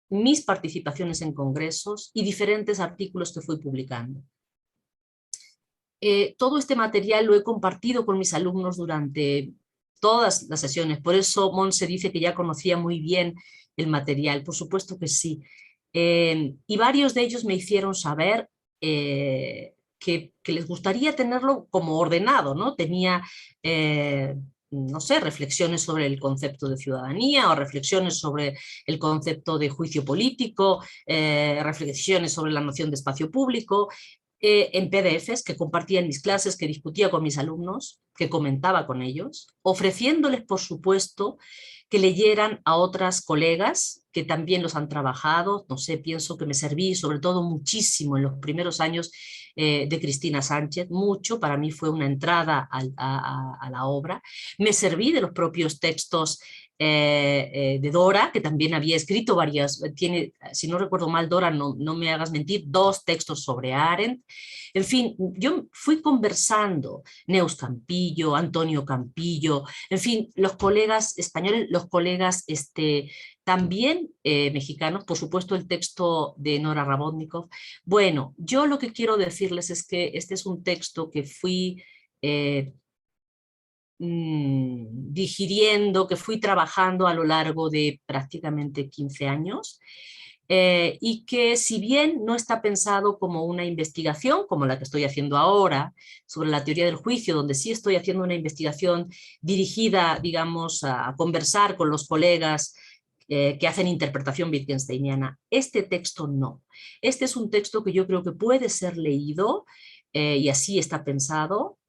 mis participaciones en congresos y diferentes artículos que fui publicando. Todo este material lo he compartido con mis alumnos durante todas las sesiones, por eso Monse dice que ya conocía muy bien el material, por supuesto que sí. Y varios de ellos me hicieron saber que les gustaría tenerlo como ordenado, ¿no? Tenía, no sé, reflexiones sobre el concepto de ciudadanía o reflexiones sobre el concepto de juicio político, reflexiones sobre la noción de espacio público, en PDFs que compartía en mis clases, que discutía con mis alumnos, que comentaba con ellos, ofreciéndoles, por supuesto, que leyeran a otras colegas que también los han trabajado. No sé, pienso que me serví sobre todo muchísimo en los primeros años de Cristina Sánchez, mucho, para mí fue una entrada a la obra. Me serví de los propios textos de Dora, que también había escrito varias, tiene, si no recuerdo mal, Dora, no me hagas mentir, 2 textos sobre Arendt. En fin, yo fui conversando, Neus Campillo, Antonio Campillo, en fin, los colegas españoles, los colegas también mexicanos, por supuesto el texto de Nora Rabotnikov. Bueno, yo lo que quiero decirles es que este es un texto que fui digiriendo, que fui trabajando a lo largo de prácticamente 15 años, y que si bien no está pensado como una investigación, como la que estoy haciendo ahora, sobre la teoría del juicio, donde sí estoy haciendo una investigación dirigida, digamos, a conversar con los colegas que hacen interpretación wittgensteiniana, este texto no. Este es un texto que yo creo que puede ser leído, y así está pensado,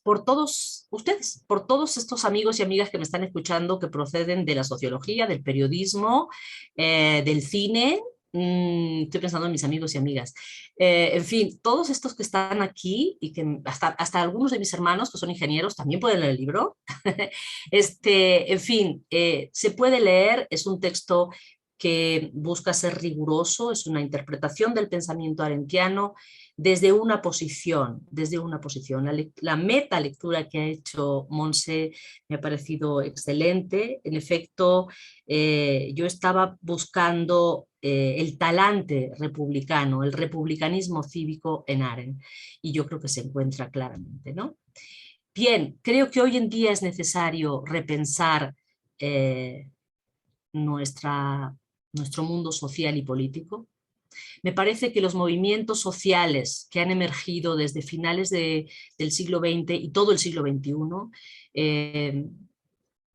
por todos ustedes, por todos estos amigos y amigas que me están escuchando, que proceden de la sociología, del periodismo, del cine. Estoy pensando en mis amigos y amigas. En fin, todos estos que están aquí y que hasta algunos de mis hermanos que son ingenieros también pueden leer el libro. En fin, se puede leer, es un texto que busca ser riguroso, es una interpretación del pensamiento arendtiano desde una posición. La meta lectura que ha hecho Monse me ha parecido excelente. En efecto, yo estaba buscando el talante republicano, el republicanismo cívico en Arendt, y yo creo que se encuentra claramente, ¿no? Bien, creo que hoy en día es necesario repensar nuestro mundo social y político. Me parece que los movimientos sociales que han emergido desde finales del siglo XX y todo el siglo XXI,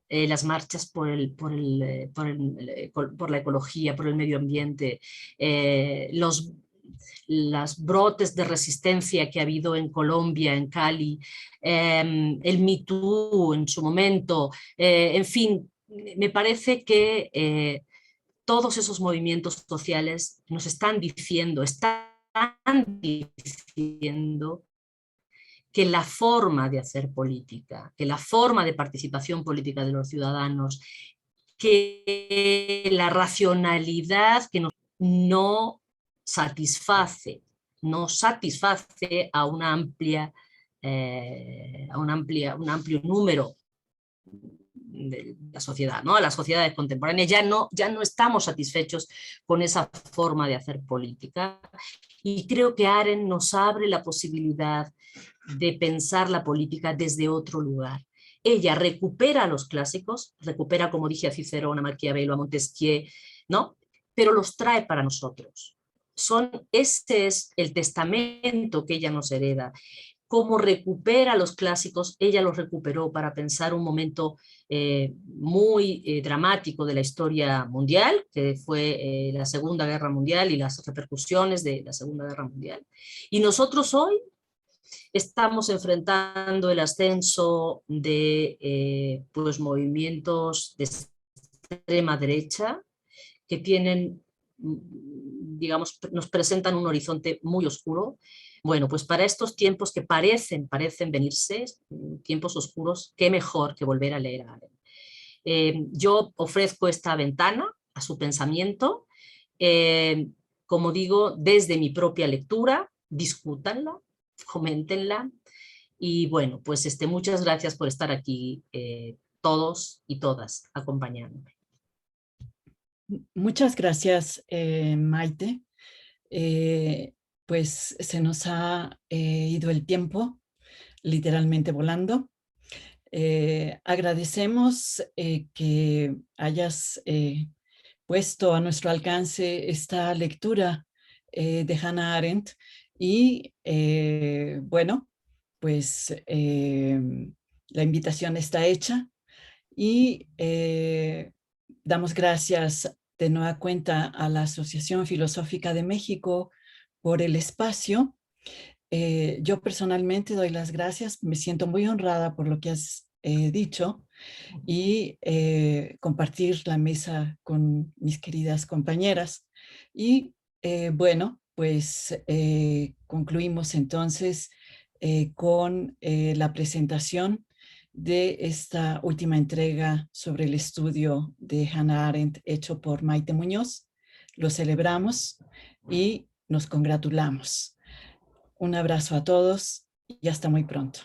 las marchas por la ecología, por el medio ambiente, los brotes de resistencia que ha habido en Colombia, en Cali, el Me Too en su momento, en fin, me parece que todos esos movimientos sociales nos están diciendo que la forma de hacer política, que la forma de participación política de los ciudadanos, que la racionalidad que no satisface a un amplio número de la sociedad, ¿no? A las sociedades contemporáneas ya no estamos satisfechos con esa forma de hacer política, y creo que Arendt nos abre la posibilidad de pensar la política desde otro lugar. ella recupera los clásicos, recupera, como dije, a Cicerón, a Maquiavelo, a Montesquieu, ¿no? Pero los trae para nosotros. Ese es el testamento que ella nos hereda. Cómo recupera los clásicos, ella los recuperó para pensar un momento muy dramático de la historia mundial, que fue la Segunda Guerra Mundial y las repercusiones de la Segunda Guerra Mundial. Y nosotros hoy estamos enfrentando el ascenso de pues, movimientos de extrema derecha que tienen, digamos, nos presentan un horizonte muy oscuro. Bueno, pues para estos tiempos que parecen venirse, tiempos oscuros, qué mejor que volver a leer a Arendt. Yo ofrezco esta ventana a su pensamiento, como digo, desde mi propia lectura, discútanla, coméntenla, y bueno, pues muchas gracias por estar aquí todos y todas acompañándome. Muchas gracias, Maite. Pues se nos ha ido el tiempo, literalmente volando. Agradecemos que hayas puesto a nuestro alcance esta lectura de Hannah Arendt y bueno, pues la invitación está hecha y damos gracias de nueva cuenta a la Asociación Filosófica de México por el espacio. Yo personalmente doy las gracias, me siento muy honrada por lo que has dicho y compartir la mesa con mis queridas compañeras. Y bueno, pues concluimos entonces con la presentación de esta última entrega sobre el estudio de Hannah Arendt hecho por Maite Muñoz. Lo celebramos y nos congratulamos. Un abrazo a todos y hasta muy pronto.